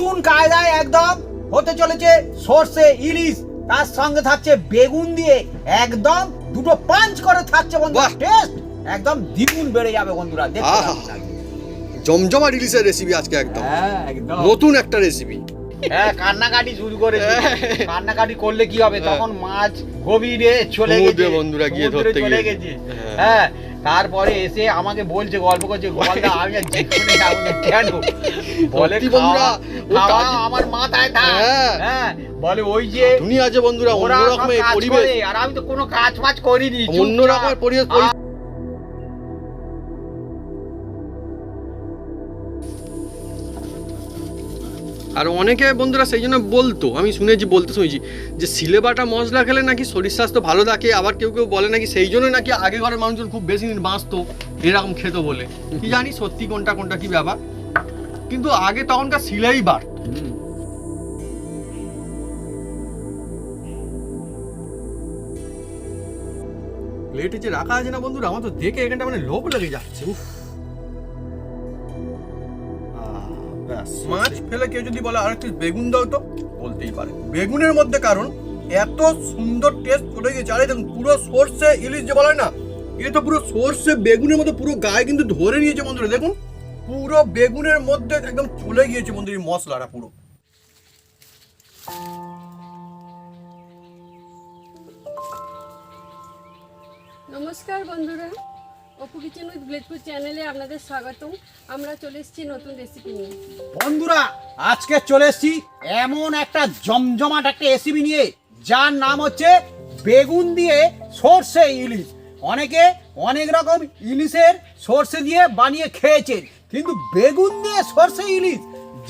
নতুন কায়দায় একদম হতে চলেছে সরষে ইলিশ, তার সঙ্গে থাকছে বেগুন দিয়ে একদম দুটো পাঞ্চ করে থাকছে বন্ধুরা। টেস্ট একদম দ্বিগুণ বেড়ে যাবে বন্ধুরা, দেখতে পাবেন। জমজমা ইলিশের রেসিপি আজকে একদম একদম নতুন একটা রেসিপি। হ্যাঁ, কান্নাকাটি শুরু করেছে। কান্নাকাটি করলে কি হবে, তখন মাছ গভীরে চলে গেছে বন্ধুরা, গিয়ে ধরতে চলে গেছে। হ্যাঁ, তারপরে এসে আমাকে বলছে, গল্প করছে, গোপালদা আমি আর যেখানে যাবো না কেন, বলে বন্ধুরা আমার মাথায় থাক। হ্যাঁ, বলে ওই যে দুনিয়া আছে বন্ধুরা, অন্যরকম পরিবেশ, আর আমি তো কোনো কাজ ফাজ করিনি, অন্যরকম পরিবেশ। আর অনেকে বন্ধুরা সেই জন্য বলতো, আমি শুনেছি, শুনেছি যে সিলেবাটা মশলা খেলে নাকি শরীর স্বাস্থ্য ভালো থাকে। আবার কেউ কেউ বলে নাকি সেই জন্য নাকি আগে ঘরের মানুষজন খুব বেশি দিন বাঁচতো এরকম খেত বলে। কি জানি সত্যি কোনটা কি ব্যাপার, কিন্তু আগে তখনকার শিলেই বাড়ত। প্লেটে যে রাখা আছে না বন্ধুরা, আমার তো দেখে এখানটা মানে লোভ লেগে যাচ্ছে। উফ, মাছ ফেলে কেউ যদি বলে আর একটু বেগুন দাও তো বলতেই পারে বেগুনের মধ্যে, কারণ এত সুন্দর টেস্ট চলে গেছে। আরে দেখুন, পুরো সর্ষে ইলিশ যে বলা হয় না, এটা তো পুরো সর্ষে বেগুনের মধ্যে পুরো গায়ে কিন্তু ধরে নিয়েছে বন্ধুরা। দেখুন পুরো বেগুনের মধ্যে একদম চলে গিয়েছে বন্ধুরা মশলাটা পুরো। নমস্কার বন্ধুরা, অপু কিচেন উইথ ভিলেজপুর চ্যানেলে আপনাদের স্বাগতম। আমরা চলে এসেছি নতুন রেসিপি নিয়ে। বন্ধুরা, আজকে চলে এসেছি এমন একটা জমজমাট একটা রেসিপি নিয়ে, যার নাম হচ্ছে বেগুন দিয়ে সর্ষে ইলিশ। অনেকে অনেক রকম ইলিশের সর্ষে দিয়ে বানিয়ে খেয়েছেন, কিন্তু বেগুন দিয়ে সর্ষে ইলিশ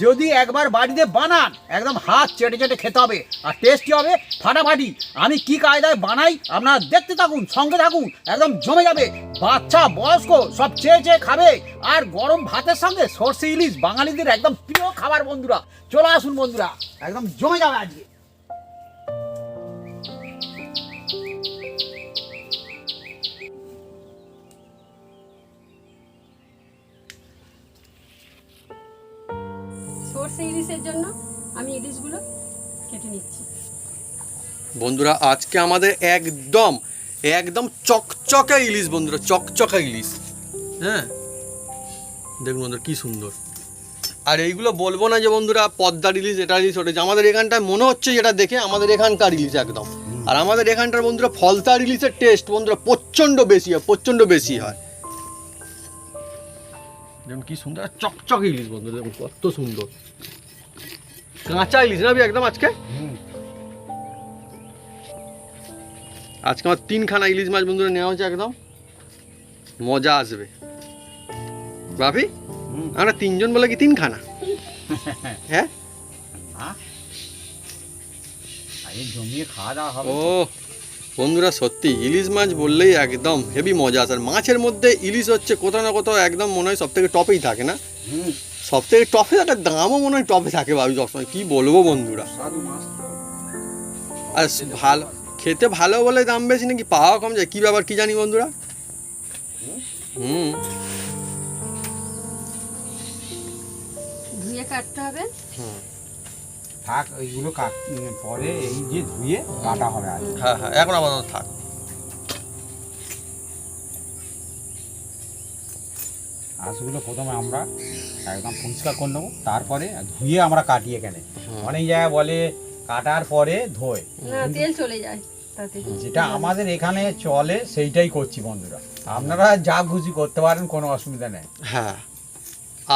যদি একবার বাড়িতে বানান, একদম হাত চেটে চেটে খেতে হবে, আর টেস্টি হবে ফাটাফাটি। আমি কি কায়দায় বানাই আপনারা দেখতে থাকুন, সঙ্গে থাকুন, একদম জমে যাবে। বাচ্চা বয়স্ক সব চেয়ে চেয়ে খাবে, আর গরম ভাতের সঙ্গে সর্ষে ইলিশ বাঙালিদের একদম প্রিয় খাবার বন্ধুরা। চলে আসুন বন্ধুরা, একদম জমে যাবে আজকে। সর্ষে ইলিশের জন্য আমি ইলিশগুলো কেটে নিচ্ছি। বন্ধুরা আজকে আমাদের একদম একদম চকচকা ইলিশ বন্ধুরা, চকচকা ইলিশ। হ্যাঁ দেখুন বন্ধুরা কি সুন্দর। আর এইগুলো বলবো না যে বন্ধুরা পদ্মার ইলিশ, এটা ইলিশ ওটা, আমাদের এখানটায় মনে হচ্ছে যেটা দেখে আমাদের এখানকার ইলিশ একদম। আর আমাদের এখানটার বন্ধুরা ফলতার ইলিশের টেস্ট বন্ধুরা প্রচণ্ড বেশি হয়। দেখুন কি সুন্দর চকচকে ইলিশ বন্ধুরা, দেখুন কত সুন্দর কাঁচা ইলিশ না একদম। আজকে আমার 3খানা ইলিশ মাছ বন্ধুরা নেওয়া হচ্ছে, একদম মজা আসবে। বাপি আমরা 3জন বলে কি 3খানা? হ্যাঁ জমিয়ে খাওয়া দাওয়া হবে। ও বন্ধুরা সত্যি ইলিশ মাছ বললেই একদম হেভি মজা আসে। আর মাছের মধ্যে ইলিশ হচ্ছে কোথাও না কোথাও একদম মনে হয় সব থেকে টপেই থাকে না, সব থেকে টপে থাকে, দামও মনে হয় টপে থাকে ভাবি সবসময়। কি বলবো বন্ধুরা, আর ভালো খেতে ভালো বলে দাম বেশি নাকি পাওয়া কম যায়, কি ব্যাপার কি জানি বন্ধুরা। ধুয়ে কাটতে হবে। থাক ওইগুলো পরে এই যে ধুয়ে কাটা হবে। হ্যাঁ এখন আপাতত থাক। হাঁসগুলো প্রথমে আমরা একদম পরিষ্কার করে নেবো, তারপরে ধুয়ে আমরা কাটি। এখানে অনেক জায়গায় বলে কাটার পরে ধোয়, না তেল চলে যায় তাতে। যেটা আমাদের এখানে চলে সেইটাই করছি বন্ধুরা। আপনারা যা খুশি করতে পারেন, কোনো অসুবিধা নেই। হ্যাঁ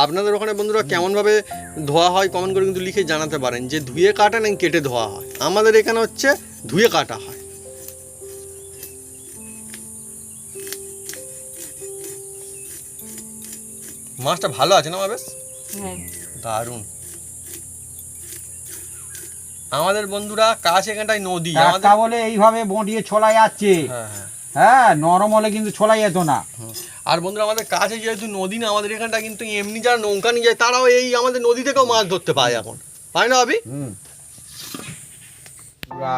আপনাদের ওখানে বন্ধুরা কেমনভাবে ধোয়া হয় কমেন্ট করে কিন্তু লিখে জানাতে পারেন, যে ধুয়ে কাটা নাকি কেটে ধোয়া হয়। আমাদের এখানে হচ্ছে ধুয়ে কাটা হয়। মাছটা ভালো আছে না মা? বেশ দারুণ। আমাদের বন্ধুরা কাছে এখানটায় নদী, আমাদের বলে এইভাবে বঁটিয়ে ছোলা যাচ্ছে। হ্যাঁ নরম হলে কিন্তু ছোলা যেত না। আর বন্ধুরা আমাদের কাছে যেহেতু নদী না, আমাদের এখানটা কিন্তু এমনি যারা নৌকা নিয়ে যায় তারাও এই আমাদের নদী থেকেও মাছ ধরতে পায় এখন, পায় না ভাবি? পুরা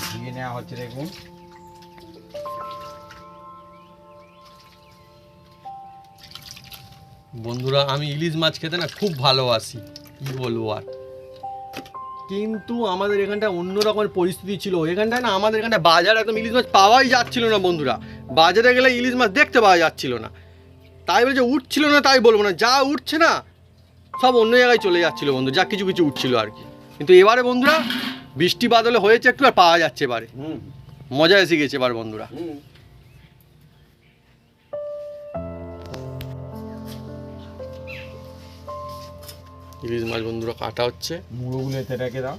ধুয়ে নেওয়া হচ্ছে দেখুন। বন্ধুরা আমি ইলিশ মাছ খেতে না খুব ভালোবাসি, কি বলবো আর। কিন্তু আমাদের এখানটায় অন্য রকমের পরিস্থিতি ছিল। এখানটায় না আমাদের এখানটায় বাজারে একদম ইলিশ মাছ পাওয়াই যাচ্ছিল না বন্ধুরা। বাজারে গেলে ইলিশ মাছ দেখতে পাওয়া যাচ্ছিল না। তাই বলে যে উঠছিল না তাই বলবো না, যা উঠছে না সব অন্য জায়গায় চলে যাচ্ছিল বন্ধু, যা কিছু কিছু উঠছিল আর কি। কিন্তু এবারে বন্ধুরা বৃষ্টি বাদলে হয়েছে একটু, আর পাওয়া যাচ্ছে এবারে, মজা এসে গেছে এবার বন্ধুরা। ইলিশ মাছ বন্ধুরা কাটা হচ্ছে, মুড়োগুলো এতে রেখে দাও।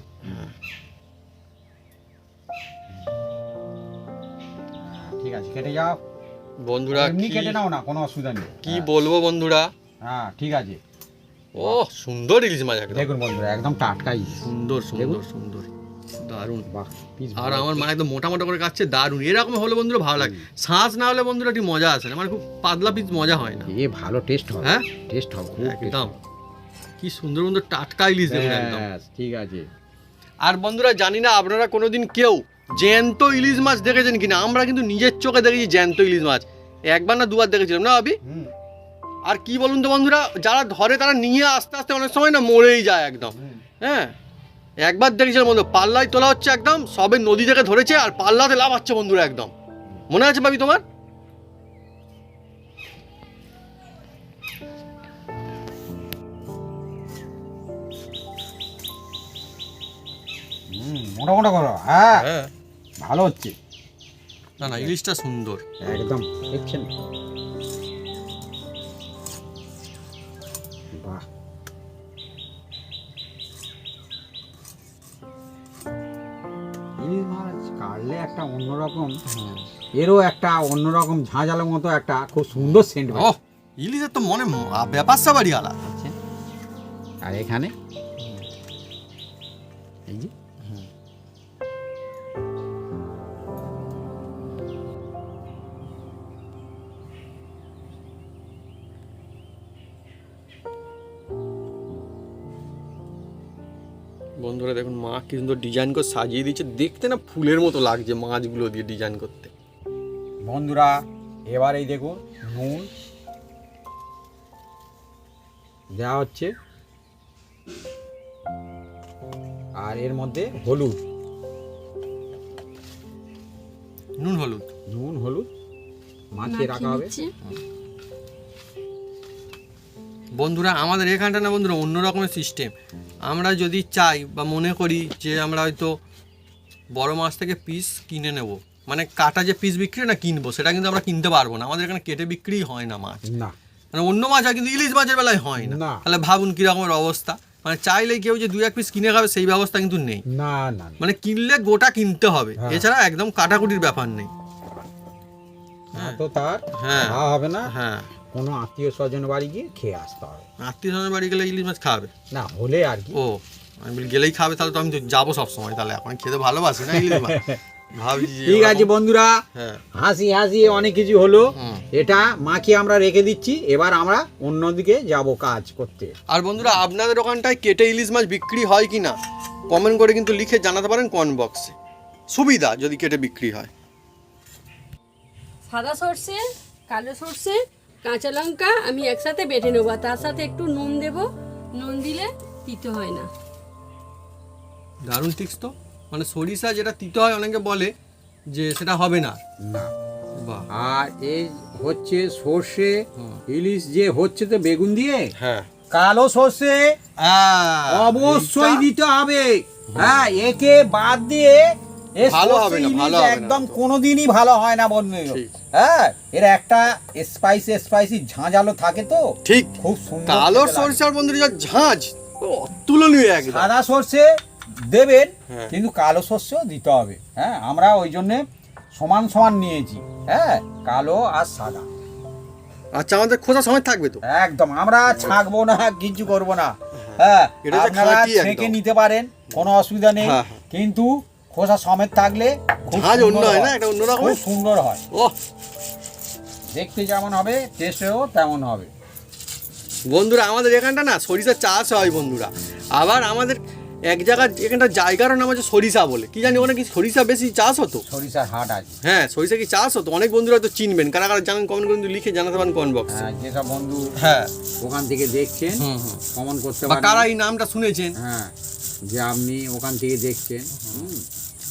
ঠিক আছে, কেটে যাও বন্ধুরা। এমনি কি কেটে নাও না, কোনো অসুবিধা নেই। কি বলবো বন্ধুরা, হ্যাঁ ঠিক আছে। ও সুন্দর ইলিশ মাছ একদম, দেখুন বন্ধুরা একদম টাটকাই, সুন্দর সুন্দর সুন্দর, দারুণ। বাহ পিস। আর আমার মা একদম মোটা মোটা করে কাটছে, দারুণ। এরকম হলে বন্ধুরা ভালো লাগে, শাঁস না হলে বন্ধুরা একটু মজা আসে না, মানে খুব পাতলা পিস মজা হয় না। এ ভালো টেস্ট হবে, হ্যাঁ টেস্ট হবে খুব taste একদম। হবে। কি সুন্দর সুন্দর টাটকা ইলিশ দেখুন একদম। ব্যাস, ঠিক আছে। আর বন্ধুরা জানি না আপনারা কোনোদিন কেউ জ্যান্ত ইলিশ মাছ দেখেছেন কিনা, আমরা কিন্তু নিজের চোখে দেখেছি জ্যান্ত ইলিশ মাছ, একবার না দুবার দেখেছিলাম না আবি? আর কি বলুন তো বন্ধুরা, যারা ধরে তারা নিয়ে আস্তে আস্তে অনেক সময় না মরেই যায় একদম। হ্যাঁ একবার দেখেছিলাম বন্ধু, পাল্লায় তোলা হচ্ছে একদম, সবে নদী থেকে ধরেছে আর পাল্লাতে লাফাচ্ছে বন্ধুরা একদম, মনে আছে ভাবি তোমার? মোটা মোটা করো, হ্যাঁ হ্যাঁ ভালো হচ্ছে না না, ইলিশটা সুন্দর একদম, দেখছেন? বাহ, ইলিশ মাছ কাটলে একটা অন্যরকম, এরও একটা অন্যরকম ঝাঁঝালের মতো একটা খুব সুন্দর সেন্ট ও ইলিশের তো মনে ব্যাপার স্যাপারই আলাদা। আর এখানে এই যে বন্ধুরা দেখুন মা কি সুন্দর ডিজাইন করে সাজিয়ে দিচ্ছে, দেখতে না ফুলের মতো লাগছে মাছগুলো দিয়ে ডিজাইন করতে। বন্ধুরা এবার এই দেখুন নুন দেওয়া হচ্ছে, আর এর মধ্যে হলুদ, নুন হলুদ, নুন হলুদ মাখিয়ে রাখা হবে। বন্ধুরা আমাদের এখানটা না বন্ধুরা অন্য রকমের সিস্টেম। আমরা যদি চাই বা মনে করি যে আমরা হয়তো বড় মাছ থেকে পিস কিনে নেব, মানে কাটা যে পিস বিক্রি না কিনবো, সেটা কিন্তু আমরা কিনতে পারবো না, আমাদের এখানে কেটে বিক্রি হয় না মাছ। না মানে অন্য মাছ হয় কিন্তু ইলিশ মাছের বেলায় হয় না। না। তাহলে ভাবুন কীরকমের অবস্থা, মানে চাইলেই কেউ যে 2-1 পিস কিনে খাবে সেই ব্যবস্থা কিন্তু নেই। না না না, মানে কিনলে গোটা কিনতে হবে, হ্যাঁ। এছাড়া একদম কাটাকুটির ব্যাপার নেই। তো তার হ্যাঁ খাওয়া হবে না, হ্যাঁ, কোনো আত্মীয় স্বজন বাড়ি গিয়ে খেয়ে আসতে হবে। আত্মীয় স্বজনের বাড়ি গেলে ইলিশ মাছ খাবে? না হলে আর কি। ও আমি বলি গেলেই খাবে, তাহলে তো আমি তো যাবো সবসময়, তাহলে এখন খেতে ভালোবাসি না ইলিশ মাছ, ভাবছি যে ঠিক আছে বন্ধুরা, হ্যাঁ হাসি হাসি অনেক কিছু হলো, হুম। এটা মাখিয়ে আমরা রেখে দিচ্ছি, এবার আমরা অন্যদিকে যাব কাজ করতে। আর বন্ধুরা আপনাদের ওখানটায় কেটে ইলিশ মাছ বিক্রি হয় কি না কমেন্ট করে কিন্তু লিখে জানাতে পারেন কমেন্ট বক্সে, সুবিধা যদি কেটে বিক্রি হয়। সাদা সর্ষে, কালো সর্ষে, কাঁচা লঙ্কা আমি একসাথে বেটে নেবো, আর তার সাথে একটু নুন দেব, নুন দিলে তিতো হয় না। দারুণ টিক্স তো, মানে সরিষা যেটা তিতো হয় অনেকে বলে যে সেটা হবে না। না, বাহ, আর এই হচ্ছে সর্ষে হুম। ইলিশ যে হচ্ছে তো বেগুন দিয়ে, হ্যাঁ কালো সর্ষে অবশ্যই দিতে হবে। হ্যাঁ, একে বাদ দিয়ে এ ভালো সর্ষে হবে না, ইলিশ ভালো হবে না একদম তো। কোনোদিনই ভালো হয় না বন্ধু। ঠিক। হ্যাঁ, এর একটা স্পাইসি ঝাঁঝালো থাকে তো, ঠিক, খুব সুন্দর কালো খেতে লাগে। সরিষার বন্ধুরা যা ঝাঁঝ, অতুলনীয় একদম। সাদা সর্ষে দেবেন, হ্যাঁ। কিন্তু কালো সর্ষেও দিতে হবে। হ্যাঁ, আমরা ওই জন্যে সমান সমান নিয়েছি। হ্যাঁ, কালো আর সাদা আচ্ছা আমাদের খোঁজা সময় থাকবে তো? একদম, আমরা ছাঁকবো না, কিছু করবো না। হ্যাঁ, এটা হচ্ছে আপনারা খাঁটি একদম। ছেঁকে নিতে পারেন, কোনো অসুবিধা নেই, হ্যাঁ, হ্যাঁ। কিন্তু খোসা সমেত থাকলে খুব ঝাঁঝ অন্য সুন্দর হয় না, এটা অন্য রকম। খুব সুন্দর হয়, ও দেখতে যেমন হবে টেস্টেও তেমন হবে। বন্ধুরা আমাদের এখানটা না সরিষার চাষ হয় বন্ধুরা, আবার আমাদের এক জায়গায় এখানটা জায়গারও নাম আছে সরিষা বলে, কি জানি ওখানে কি সরিষা বেশি চাষ হতো? সরিষার হাট আছে। হ্যাঁ সরিষা কি চাষ হতো? অনেক বন্ধুরা হয়তো চিনবেন, কারা কারা জানেন কমেন্ট করে কিন্তু লিখে জানাতে পারেন কমেন্ট বক্সে। হ্যাঁ, যেসব বন্ধু হ্যাঁ ওখান থেকে দেখছেন হুম হুম, কমন করতে বা পারেন। কারা এই নামটা শুনেছেন। হ্যাঁ, যে আপনি ওখান থেকে দেখছেন,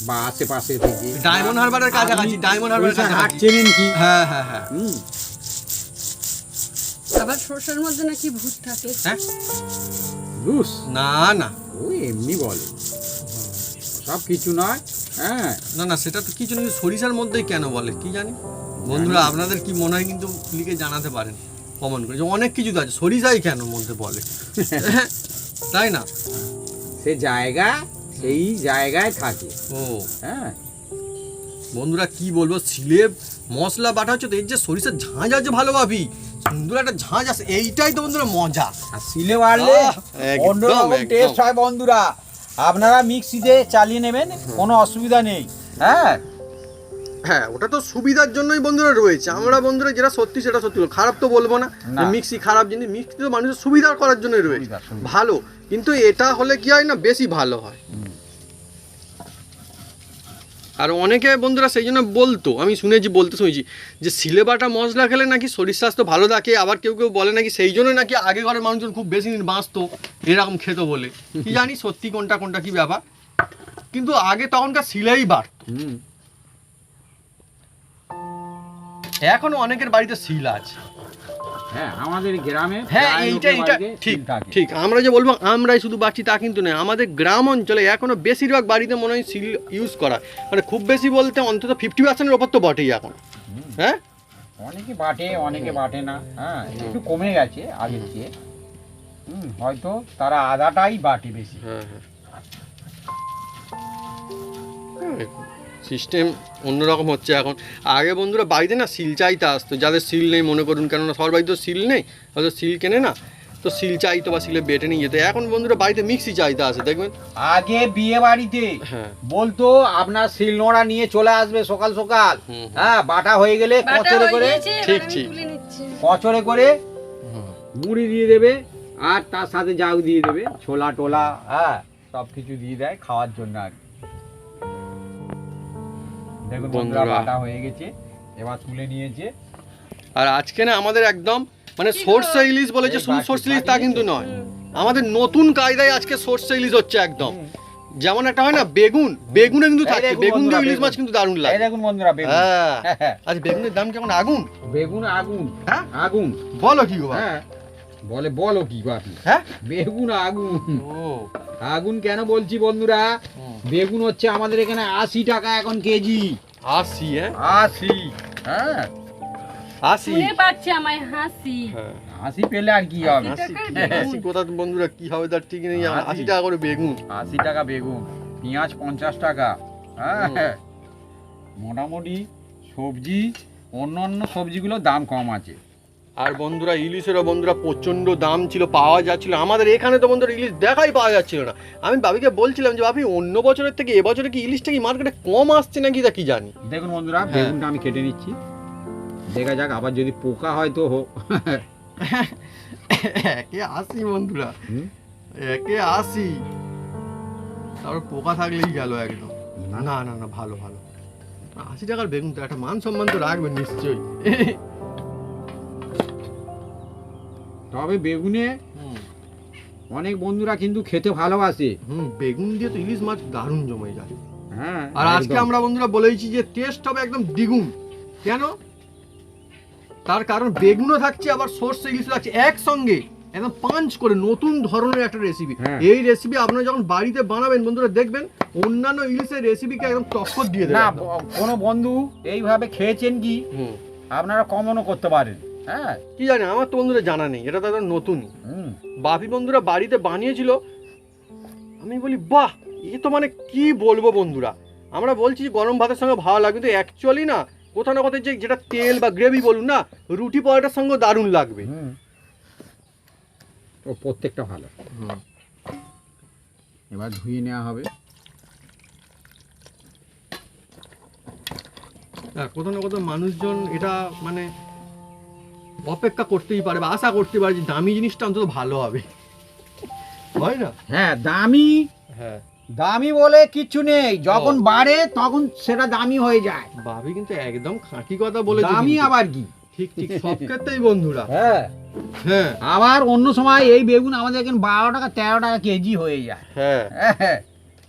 বা আশেপাশে থেকে ডায়মন্ড হারবারের কাছাকাছি, ডায়মন্ড হারবারের হাট কাছাকাছি। চেনেন কি? হ্যাঁ হ্যাঁ হ্যাঁ। আবার সরষের মধ্যে নাকি ভূত থাকে। হ্যাঁ দুস না না ওই এমনি বলে, সব কিছু নয়। হ্যাঁ, না না, সেটা তো কিছু নাকি সরিষার মধ্যেই কেন বলে কি জানি। বন্ধুরা আপনাদের কি মনে হয় কিন্তু লিখে জানাতে পারেন কমেন্ট করে, যে অনেক কিছু তো আছে, সরিষাই কেন মধ্যে বলে, তাই না? সে জায়গা সেই জায়গায় থাকে। ও হ্যাঁ, বন্ধুরা কি বলবো, সিলে মশলা বাটা হচ্ছে তো এর যে সরিষার ঝাঁঝ আছে ভালো ভাবি, সুন্দর একটা ঝাঁঝ আছে, এইটাই তো বন্ধুরা মজা। আর সিলে বাড়লে একদম, অন্যরকম একদম। টেস্ট হয় বন্ধুরা। আপনারা মিক্সিতে চালিয়ে নেবেন, কোনো অসুবিধা নেই। হ্যাঁ, হ্যাঁ ওটা তো সুবিধার জন্যই বন্ধুরা রয়েছে। আমরা বন্ধুরা যেটা সত্যি সেটা সত্যি বলবো, খারাপ তো বলবো না। না। মিক্সি খারাপ জিনিস, মিক্সি তো মানুষের সুবিধার করার জন্যই রয়েছে, সুবিধা। ভালো। কিন্তু এটা হলে কি হয় না, বেশি ভালো হয়। আর অনেকে বন্ধুরা সেই জন্য বলতো, আমি শুনেছি যে সিলেবাটা মশলা খেলে নাকি শরীর স্বাস্থ্য ভালো থাকে। আবার কেউ কেউ বলে নাকি সেই জন্য নাকি আগে ঘরের মানুষজন খুব বেশি দিন বাঁচতো এরকম খেতো বলে। কি জানি সত্যি কোনটা কি ব্যাপার, কিন্তু আগে তখনকার শিলেই বাড়তো। এখনো অনেকের বাড়িতে শিল আছে। হ্যাঁ, আমাদের গ্রামে হ্যাঁ প্রায় এইটা লোকের এইটা বাড়িতে ঠিক সিল থাকে। ঠিক। আমরা যে বলবো আমরাই শুধু বাড়ছি তা কিন্তু নয়, আমাদের গ্রাম অঞ্চলে এখনো বেশিরভাগ বাড়িতে মনে হয় সিল ইউজ করা, মানে খুব বেশি বলতে অন্তত 50% ওপর তো বটেই এখন। হ্যাঁ অনেকে বাটে, অনেকে বাটে না। হ্যাঁ, একটু কমে গেছে আগের চেয়ে। হয়তো তারা আদাটাই বাটে বেশি। হ্যাঁ হ্যাঁ, সিস্টেম অন্যরকম হচ্ছে এখন। আগে বন্ধুরা বাড়িতে না সিল চাইতে আসতো, যাদের সিল নেই মনে করুন, কেননা সবার বাড়িতে তো সিল নেই, হয়তো সিল কেনে না, তো সিল চাইতো বা সিলে বেটে নিয়ে যেত। এখন বন্ধুরা বাড়িতে মিক্সি চাইতে আসে দেখবেন। আগে বিয়ে বাড়িতে হ্যাঁ বলতো আপনার শিলনোড়া নিয়ে চলে আসবে সকাল সকাল। হ্যাঁ, বাটা হয়ে গেলে বাটা কচরে হয়ে করে, গিয়েছে, এবার ঠিক, আমি ঠিক। তুলে নিচ্ছি। কচরে করে মুড়ি দিয়ে দেবে, আর তার সাথে জাউ দিয়ে দেবে, ছোলা টোলা, হ্যাঁ সব কিছু দিয়ে দেয় খাওয়ার জন্য। আর কি। দেখুন বন্ধুরা, বন্ধুরা। বাটা হয়ে গেছে, এবার তুলে নিয়েছে। আর আজকে না আমাদের একদম মানে কি গো? সর্ষে ইলিশ বলে যে এই শুধু বাটি, সর্ষে ইলিশ তা বাটি কিন্তু নিয়েছে। নয়, আমাদের নতুন কায়দায় আজকে সর্ষে ইলিশ হচ্ছে একদম। যেমন একটা হয় না বেগুনে কিন্তু এই থাকছে, দেখুন বেগুন দিয়ে বন্ধুরা, ইলিশ মাছ বেগুন। কিন্তু দারুণ এই লাগে। দেখুন বন্ধুরা, বেগুন। হ্যাঁ আচ্ছা, বেগুনের দাম কেমন? আগুন বেগুন আগুন। হ্যাঁ আগুন। বলো কি গো? হ্যাঁ, বলো কি বাকি? হ্যাঁ বেগুন আগুন। ও আগুন কেন বলছি বন্ধুরা, বেগুন হচ্ছে আমাদের এখানে 80 টাকা এখন কেজি। 80? হ্যাঁ 80। হ্যাঁ, 80? শুনে পাচ্ছে আমায় হাসি। হ্যাঁ 80 পেলে আর কি হবে? 80 টাকার 80 কোথা বন্ধুরা কি হবে তার ঠিক নেই। 80 80 টাকা করে বেগুন। 80 টাকা বেগুন, পেঁয়াজ 50 টাকা। হ্যাঁ, মোটামুটি সবজি, অন্য সবজিগুলোর দাম কম আছে। আর বন্ধুরা ইলিশেরও বন্ধুরা প্রচণ্ড দাম ছিল, পাওয়া যাচ্ছিল আমাদের এখানে তো বন্ধুরা ইলিশ দেখাই পাওয়া যাচ্ছিল না। আমি বাবিকে বলছিলাম যে বাবি অন্য বছরের থেকে এবছরে কি ইলিশটা কি মার্কেটে কম আসছে নাকি, তা কি জানি। দেখুন বন্ধুরা, হ্যাঁ। বেগুনটা আমি কেটে নিচ্ছি, দেখা যাক, আবার যদি পোকা হয় তো একে 80 বন্ধুরা, হুম? একে 80, তারপর পোকা থাকলেই গেল একদম। না না না না, ভালো ভালো। 80 টাকার বেগুন তো একটা মান সম্মান তো রাখবেন নিশ্চয়ই। তবে বেগুনে অনেক বন্ধুরা কিন্তু খেতে ভালোবাসে। বেগুন দিয়ে তো ইলিশ মাছ দারুণ জমে যায়। হ্যাঁ, আর আজকে একদম। আমরা বন্ধুরা বলেছি যে টেস্ট হবে একদম দ্বিগুণ। কেন? তার কারণ বেগুনও থাকছে আবার সর্ষে ইলিশ থাকছে একসঙ্গে, একদম পাঞ্চ করে নতুন ধরনের একটা রেসিপি। হ্যাঁ। এই রেসিপি আপনারা যখন বাড়িতে বানাবেন বন্ধুরা দেখবেন অন্যান্য ইলিশের রেসিপিকে একদম টক্কর দিয়ে দেবে না, একদম। কোনো বন্ধু এইভাবে খেয়েছেন কি, হুম। আপনারা কমনও করতে পারেন। হ্যাঁ, কি জানি, আমার তো বন্ধুরা জানা নেই, এটা তো একদম নতুন। হুম, বাপি বন্ধুরা বাড়িতে বানিয়েছিল, আমি বলি বাহ, এ তো মানে কি বলবো বন্ধুরা। আমরা বলছি যে গরম ভাতের সঙ্গে ভালো লাগবে, কিন্তু অ্যাকচুয়ালি না কোথাও না কোথাও যেটা তেল বা গ্রেভি বলুন না, রুটি পরোটার সঙ্গে দারুণ লাগবে। হুম। ও প্রত্যেকটা ভালো। এবার ধুয়ে নেওয়া হবে। হ্যাঁ, কোথাও না কোথাও মানুষজন এটা মানে অপেক্ষা করতেই পারে বা আশা করতে পারে যে দামি জিনিসটা অন্তত ভালো হবে, হয় না? হ্যাঁ, দামি হ্যাঁ, দামি বলে কিছু নেই, যখন বাড়ে তখন সেটা দামি হয়ে যায়। ভাবি কিন্তু একদম খাঁটি কথা বলেছে দামি কিন্তু। আবার কি? ঠিক ঠিক সব ক্ষেত্রেই বন্ধুরা। হ্যাঁ হ্যাঁ আবার অন্য সময় এই বেগুন আমাদের এখানে 12 টাকা 13 টাকা কেজি হয়ে যায়। হ্যাঁ হ্যাঁ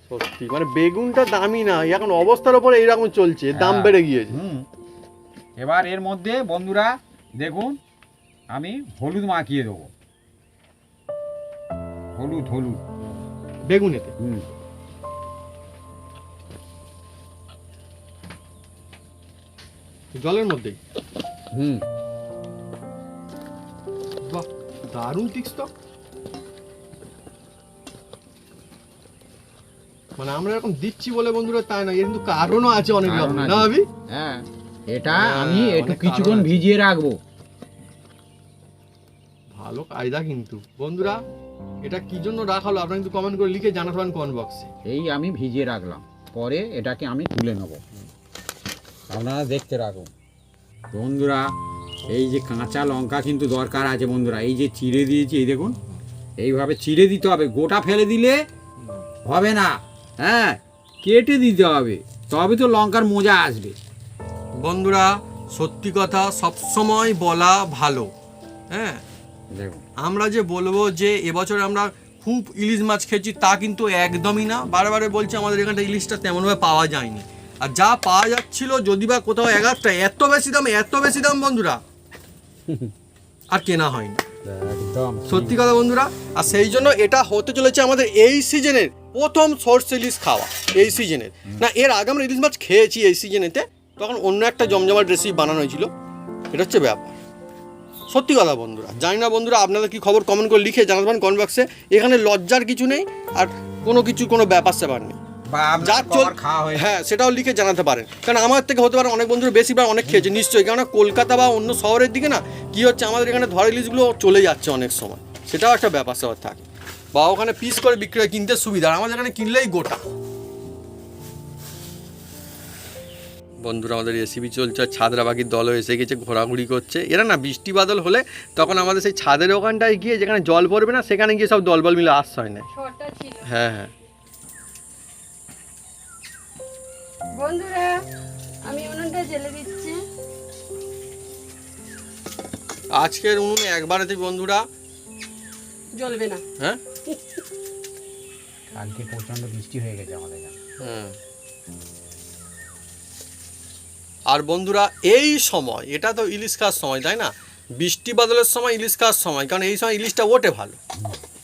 সত্যি মানে বেগুনটা দামই না, এখন অবস্থার উপরে এইরকম চলছে, দাম হ্যাঁ। বেড়ে গিয়েছে। এবার এর মধ্যে বন্ধুরা দেখুন আমি হলুদ মাখিয়ে দেবো, হলুদ হলুদ। বেগুনেতে জলের মধ্যেই। বাহ দারুণ টিক্স তো। মানে আমরা এরকম দিচ্ছি বলে বন্ধুরা তাই না, এর কিন্তু কারণও আছে অনেক রকম, না ভাবি? হ্যাঁ এটা হ্যাঁ, আমি একটু অনেক কিছুক্ষণ কারণ আছে। ভিজিয়ে রাখবো। ভালো কায়দা কিন্তু বন্ধুরা। এটা কি জন্য রাখা হলো আপনারা কিন্তু কমেন্ট করে লিখে জানাতে পারেন কমেন্ট বক্সে। এই আমি ভিজিয়ে রাখলাম, পরে এটাকে আমি তুলে নেব, আপনারা দেখতে রাখুন। বন্ধুরা এই যে কাঁচা লঙ্কা কিন্তু দরকার আছে বন্ধুরা, এই যে চিড়ে দিয়েছি, এই দেখুন এইভাবে চিড়ে দিতে হবে, গোটা ফেলে দিলে হবে না, হ্যাঁ কেটে দিতে হবে, তবে তো লঙ্কার মজা আসবে। বন্ধুরা সত্যি কথা সবসময় বলা ভালো। হ্যাঁ দেখুন আমরা যে বলবো যে এবছর আমরা খুব ইলিশ মাছ খেয়েছি তা কিন্তু একদমই না। বারে বলছি আমাদের এখানটা ইলিশটা তেমনভাবে পাওয়া যায়নি, আর যা পাওয়া যাচ্ছিল যদি বা কোথাও এগারটা এত বেশি দাম বন্ধুরা, আর কেনা হয়নি। একদম সত্যি কথা বন্ধুরা। আর সেই জন্য এটা হতে চলেছে আমাদের এই সিজনের প্রথম সর্ষে ইলিশ খাওয়া, এই সিজনের না, এর আগে আমরা ইলিশ মাছ খেয়েছি এই সিজনেতে, তখন অন্য একটা জমজমাট রেসিপি বানানো হয়েছিল। এটা হচ্ছে ব্যাপার, সত্যি কথা বন্ধুরা। জানি না বন্ধুরা আপনাদের কি খবর, কমেন্ট করে লিখে জানাতে পারেন কমেন্ট বক্সে। এখানে লজ্জার কিছু নেই, আর কোনো ব্যাপার স্যাপার নেই, বা যা চল খাওয়া হয়েছে। হ্যাঁ সেটাও লিখে জানাতে পারেন। কারণ আমার থেকে হতে পারে অনেক বন্ধুরা বেশিবার অনেক খেয়েছে নিশ্চয়ই, কেননা কলকাতা বা অন্য শহরের দিকে না কি হচ্ছে আমাদের এখানে ধরা ইলিশগুলো চলে যাচ্ছে অনেক সময়, সেটাও একটা ব্যাপার স্যাপার থাকে, বা ওখানে পিস করে বিক্রি হয়, কিনতে সুবিধা, আর আমাদের এখানে কিনলেই গোটা। বন্ধুরা আমাদের রেসিপি চলছে, ছাদরা পাখির দলও এসে গেছে, ঘোরাঘুরি করছে। এরা না বৃষ্টি বাদল হলে তখন আমাদের সেই ছাদের ওখানটায় গিয়ে যেখানে জল পড়বে না সেখানে গিয়ে সব দলবল মিলে আশ্রয় নেয়। শর্টটা ছিল। হ্যাঁ হ্যাঁ বন্ধুরা আমি উনুনটা জ্বেলে দিচ্ছি। আজকের উনুনে একবারেতে বন্ধুরা জ্বলবে না। হ্যাঁ কালকে প্রচন্ড বৃষ্টি হয়ে গেছে আমাদের এখানে। হ্যাঁ আর বন্ধুরা এই সময় এটা তো ইলিশ খাওয়ার সময় তাই না, বৃষ্টি বাদলের সময় ইলিশ খাওয়ার সময়, কারণ এই সময় ইলিশটা ওঠে ভালো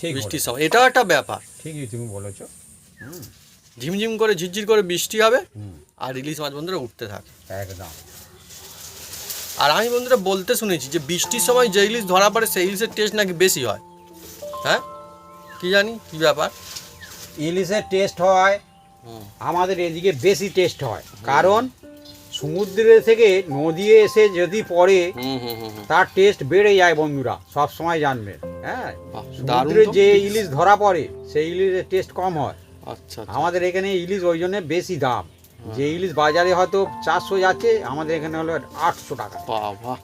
ঠিক বৃষ্টির সময়, এটাও একটা ব্যাপার। ঠিকই তুমি বলেছো। ঝিমঝিম করে ঝিরঝির করে বৃষ্টি হবে আর ইলিশ মাছ বন্ধুরা উঠতে থাকে একদম। আর আমি বন্ধুরা বলতে শুনেছি যে বৃষ্টির সময় যে ইলিশ ধরা পড়ে সেই ইলিশের টেস্ট নাকি বেশি হয়। হ্যাঁ কি জানি কি ব্যাপার। ইলিশের টেস্ট হয় আমাদের এদিকে বেশি টেস্ট হয়, কারণ সমুদ্রে থেকে নদী এসে যদি পড়ে তার টেস্ট বেড়ে যায় বন্ধুরা, সব সময় জানবেন। হ্যাঁ বাহ, সমুদ্রে দারুণ তো। যে ইলিশ ধরা পড়ে সেই ইলিশের টেস্ট কম হয়। আচ্ছা আমাদের এখানে ইলিশ ওই জন্য বেশি দাম, যে ইলিশ বাজারে হয়তো 400 যাচ্ছে, আমাদের এখানে হলো 800 টাকা। বাবা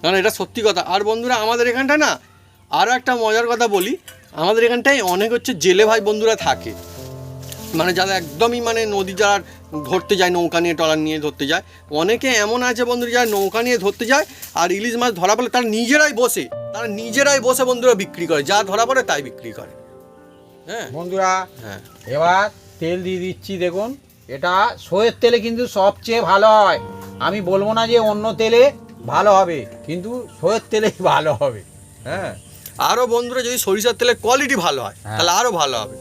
না না এটা সত্যি কথা। আর বন্ধুরা আমাদের এখানটা না আরও একটা মজার কথা বলি, আমাদের এখানটায় অনেক হচ্ছে জেলে ভাই বন্ধুরা থাকে, মানে যারা একদমই মানে নদী যারা ধরতে যায়, নৌকা নিয়ে ট্রলার নিয়ে ধরতে যায়, অনেকে এমন আছে বন্ধুরা যারা নৌকা নিয়ে ধরতে যায় আর ইলিশ মাছ ধরা পড়লে তারা নিজেরাই বসে বন্ধুরা বিক্রি করে, যা ধরা পড়ে তাই বিক্রি করে। হ্যাঁ বন্ধুরা হ্যাঁ এবার তেল দিয়ে দিচ্ছি, দেখুন এটা সয়ের তেলে কিন্তু সবচেয়ে ভালো হয়। আমি বলবো না যে অন্য তেলে ভালো হবে, কিন্তু সয়ের তেলেই ভালো হবে। হ্যাঁ আরও বন্ধুরা যদি সরিষার তেলের কোয়ালিটি ভালো হয় তাহলে আরও ভালো হবে।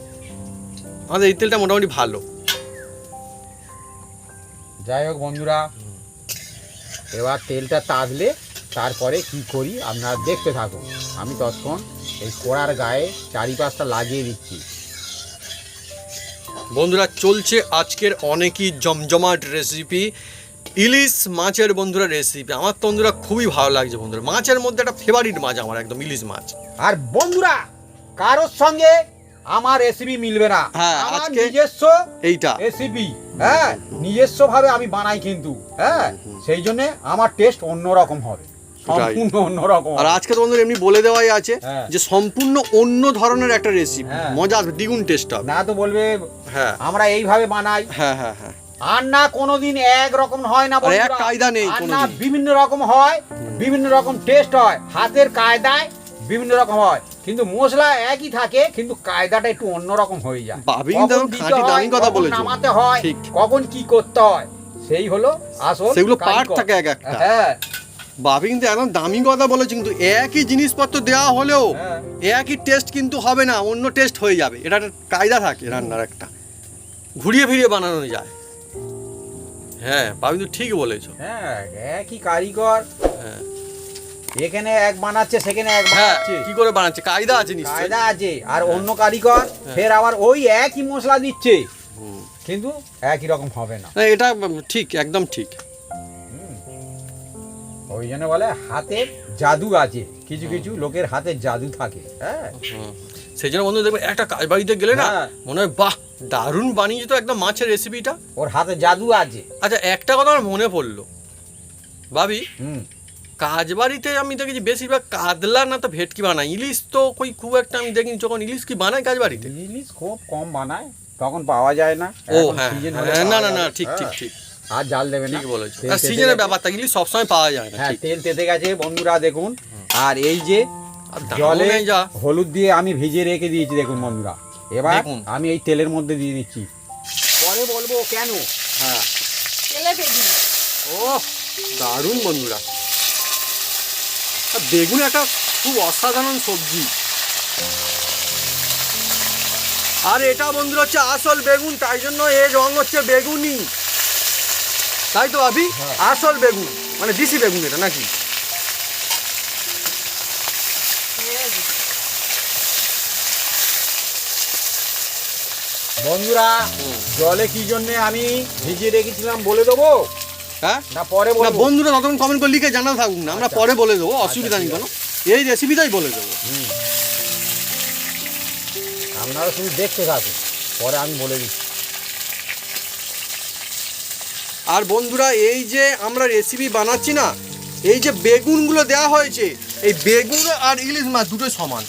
আমাদের এই তেলটা মোটামুটি ভালো। যাই হোক বন্ধুরা, এবার তেলটা তাজলে তারপরে কি করি আপনারা দেখতে থাকুন। আমি ততক্ষণ এই কড়ার গায়ে চারিপাশটা লাগিয়ে দিচ্ছি। বন্ধুরা চলছে আজকের অনেকই জমজমাট রেসিপি, ইলিশ মাছের বন্ধুরা রেসিপি। আমার তো বন্ধুরা খুবই ভালো লাগছে বন্ধুরা, মাছের মধ্যে একটা ফেভারিট মাছ আমার একদম ইলিশ মাছ। আর বন্ধুরা কারোর সঙ্গে আমার রেসিপি মিলবে না, হ্যাঁ, আমার আজকে নিজস্ব এইটা রেসিপি। হ্যাঁ নিজস্ব ভাবে আমি বানাই, কিন্তু হ্যাঁ সেই জন্য আমার টেস্ট অন্যরকম হবে, সম্পূর্ণ অন্যরকম। আর আজকে তো বন্ধুরা এমনি বলে দেওয়াই আছে হ্যাঁ। যে সম্পূর্ণ অন্য ধরনের একটা রেসিপি, হ্যাঁ। মজা আসবে, দ্বিগুণ টেস্ট হবে। না তো বলবে হ্যাঁ আমরা এইভাবে বানাই। হ্যাঁ হ্যাঁ হ্যাঁ আর না কোনোদিন এক রকম হয় না আর এক বন্ধুরা। কায়দা নেই আর না কোনোদিন। বিভিন্ন রকম হয়, বিভিন্ন রকম টেস্ট হয়, হাতের কায়দায় বিভিন্ন রকম হয়, কিন্তু মশলা একই থাকে কিন্তু কায়দাটা একটু অন্যরকম হয়ে যায়। ভাবি কিন্তু কখন একদম দিতে খাঁটি হয়, দামি কথা কখন বলেছো। নামাতে হয়, ঠিক। কখন কি করতে হয়, সেই হলো আসল সেগুলো পার্ট কারিগর। থাকে এক একটা। হ্যাঁ বাবি কিন্তু একদম দামি কথা বলেছে, কিন্তু একই জিনিসপত্র দেওয়া হলেও হ্যাঁ। একই টেস্ট কিন্তু হবে না, অন্য টেস্ট হয়ে যাবে। এটা একটা কায়দা থাকে রান্নার, একটা ঘুরিয়ে ফিরিয়ে বানানো যায়। হ্যাঁ বাবি কিন্তু ঠিক বলেছো। হ্যাঁ একই কারিগর, হ্যাঁ এখানে এক বানাচ্ছে সেখানে এক হ্যাঁ বানাচ্ছে, কি করে বানাচ্ছে, কায়দা আছে নিশ্চয়ই। কায়দা আছে। আর অন্য কারিগর ফের আবার ওই একই মশলা দিচ্ছে হুম। কিন্তু একই রকম হবে না। না, এটা ঠিক, একদম ঠিক। ওই জন্য বলে হাতের জাদু আছে, কিছু কিছু লোকের হাতের জাদু থাকে। হ্যাঁ হুম। সেই জন্য বন্ধু দেখবে একটা কাজ বাড়িতে গেলে না হ্যাঁ। মনে হয় বাহ দারুণ বানিয়েছে তো একদম মাছের রেসিপিটা। ওর হাতে জাদু আছে। আচ্ছা একটা কথা আমার মনে পড়লো ভাবি, হুম কাজ বাড়িতে আমি দেখেছি বেশিরভাগ কাতলা না তো ভেটকি বানায়, ইলিশ তো কই খুব একটা আমি দেখিনি। যখন ইলিশ কি বানায় কাজ বাড়িতে? ইলিশ খুব কম বানায়, তখন পাওয়া যায় না। ও এখন হ্যাঁ season হলে হ্যাঁ, না পাওয়া না না যাবে। ঠিক ঠিক হ্যাঁ। ঠিক আর জাল দেবে না, ঠিক বলেছো। তেল আর তেতে সিজনের গেছে। ব্যাপারটা ইলিশ সবসময় পাওয়া যায় না। হ্যাঁ ঠিক। তেল তেতে গেছে বন্ধুরা দেখুন। আর এই যে আর দামও জলে নেই যা। হলুদ দিয়ে আমি ভিজিয়ে রেখে দিয়েছি দেখুন বন্ধুরা। এবার দেখুন। আমি এই তেলের মধ্যে দিয়ে দিচ্ছি, পরে বলবো কেন। হ্যাঁ তেলে ভেজে ও দারুণ বন্ধুরা। আর বেগুন একটা খুব অসাধারণ সবজি। আর এটা বন্ধুরা হচ্ছে আসল বেগুন, তাই জন্য এর রং হচ্ছে বেগুনি, তাই তো ভাবি? হ্যাঁ। আসল বেগুন মানে দেশি বেগুন এটা নাকি? বন্ধুরা জলে কি জন্য আমি ভিজিয়ে রেখেছিলাম বলে দেবো হ্যাঁ না পরে না বলবো? বন্ধুরা তখন কমেন্ট করে লিখে জানা থাকুক না, আমরা আচ্ছা। পরে বলে দেবো, অসুবিধা আচ্ছা, নেই ঠিক কোনো। এই রেসিপিটাই বলে দেবো। হুম। আপনারা শুধু দেখতে থাকুন, পরে আমি বলে দিচ্ছি। আর বন্ধুরা এই যে আমরা রেসিপি বানাচ্ছি না, এই যে বেগুনগুলো দেওয়া হয়েছে, এই বেগুন আর ইলিশ মাছ দুটোই সমান।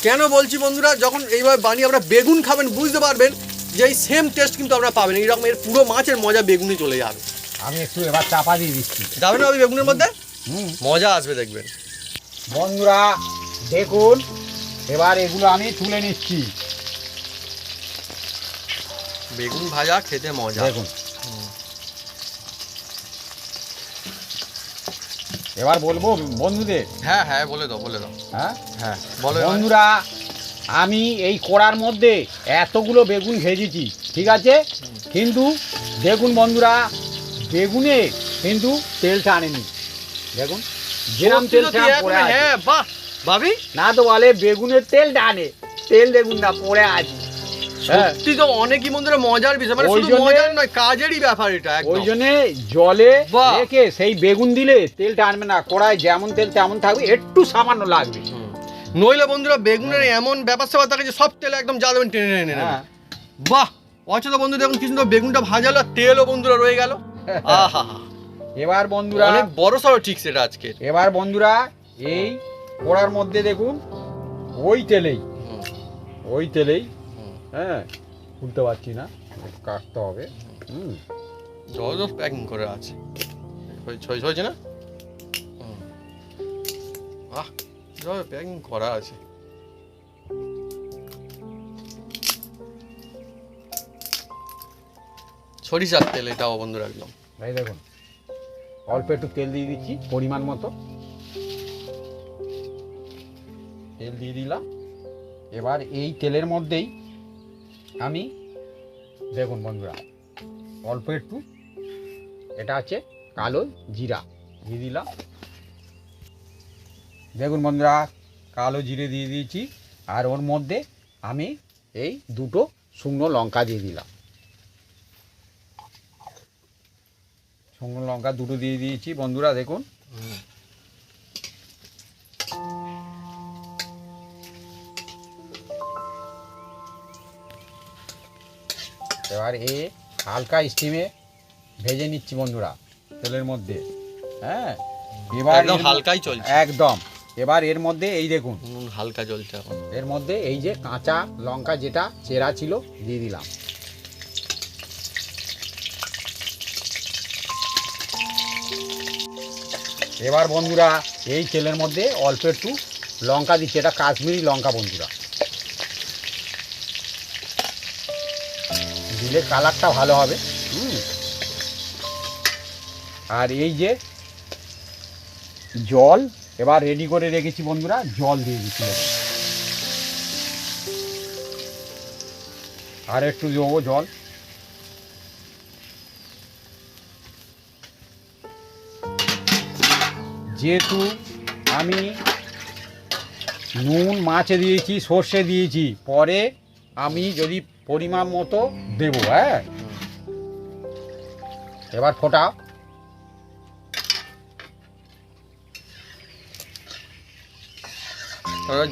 কেন বলছি বন্ধুরা, যখন এইভাবে বানিয়ে আমরা বেগুন খাবেন বুঝতে পারবেন যে এই সেম টেস্ট কিন্তু আমরা পাবেন, এইরকম এর পুরো মাছের মজা বেগুনে চলে যাবে। আমি একটু এবার চাপা দিয়ে দিচ্ছি। যাবে না ওই বেগুনের মধ্যে হুম মজা আসবে দেখবেন। বন্ধুরা দেখুন, এবার এগুলো আমি তুলে নিচ্ছি। বেগুন ভাজা খেতে মজা। দেখুন এবার বলবো বন্ধুদের। হ্যাঁ হ্যাঁ বলে দাও বলে দাও। হ্যাঁ হ্যাঁ বলো এবার। বন্ধুরা আমি এই কড়ার মধ্যে এতগুলো বেগুন ভেজেছি, ঠিক আছে, কিন্তু দেখুন বন্ধুরা বেগুনে কিন্তু তেল টানেনি। দেখুন যেরকম তেল সত্যি টান সত্যি পড়ে একদম, আছে। হ্যাঁ বাহ ভাবি না তো বলে বেগুনের তেল টানে, তেল দেখুন না পড়ে আছে। হ্যাঁ সত্যি তো অনেকই বন্ধুরা মজার বিষয়, মানে ওই শুধু জন্যে- মজার নয় কাজেরই ব্যাপার এটা ওই একদম। জন্যে জলে বাহ। রেখে সেই বেগুন দিলে তেল টানবে না, কড়াই যেমন তেল তেমন থাকবে, একটু সামান্য লাগবে। নইলে বন্ধুরা বেগুনের এমন ব্যাপার স্যাপার থাকে যে সব তেল একদম যা দেবেন টেনে টেনে নেবে। হ্যাঁ বাহ অথচ বন্ধু দেখুন কি সুন্দর বেগুনটা ভাজালো আর তেলও বন্ধুরা রয়ে গেল। আহা এবার বন্ধুরা অনেক বড় সড়ো ঠিক সেটা আজকে। এবার বন্ধুরা এই কড়ার মধ্যে দেখুন ওই তেলেই ওই তেলেই হ্যাঁ খুলতে পারছি না, একটু কাটতে হবে। হুম জল প্যাকিং করে আছে হয়েছে না? আহ জল প্যাকিং করা আছে। সরিষার তেল এটাও বন্ধুরা একদম। এই দেখুন অল্প একটু তেল দিয়ে দিচ্ছি পরিমাণ মতো, তেল দিয়ে দিলাম। এবার এই তেলের মধ্যেই আমি দেখুন বন্ধুরা অল্প একটু এটা আছে কালো জিরা দিয়ে দিলাম। দেখুন বন্ধুরা কালো জিরে দিয়ে দিয়েছি, আর ওর মধ্যে আমি এই দুটো শুকনো লঙ্কা দিয়ে দিলাম। শুকনো লঙ্কা দুটো দিয়ে দিয়েছি বন্ধুরা দেখুন। এবার এ হালকা স্টিমে ভেজে নিচ্ছি বন্ধুরা তেলের মধ্যে। হ্যাঁ এবার একদম হালকাই চলছে। একদম। এবার এর মধ্যে এই দেখুন হালকা চলছে এখন। এর মধ্যে এই যে কাঁচা লঙ্কা যেটা চেরা ছিল দিয়ে দিলাম। এবার বন্ধুরা এই তেলের মধ্যে অল্প একটু লঙ্কা দিচ্ছি, এটা কাশ্মীরি লঙ্কা বন্ধুরা, দিলে কালারটা ভালো হবে। আর এই যে জল এবার রেডি করে রেখেছি বন্ধুরা, জল দিয়ে দিচ্ছি, আর একটু দেবো জল। যেহেতু আমি নুন মাছে দিয়েছি, সর্ষে দিয়েছি, পরে আমি যদি পরিমাণ মতো দেবো। হ্যাঁ, এবার ফোটাও।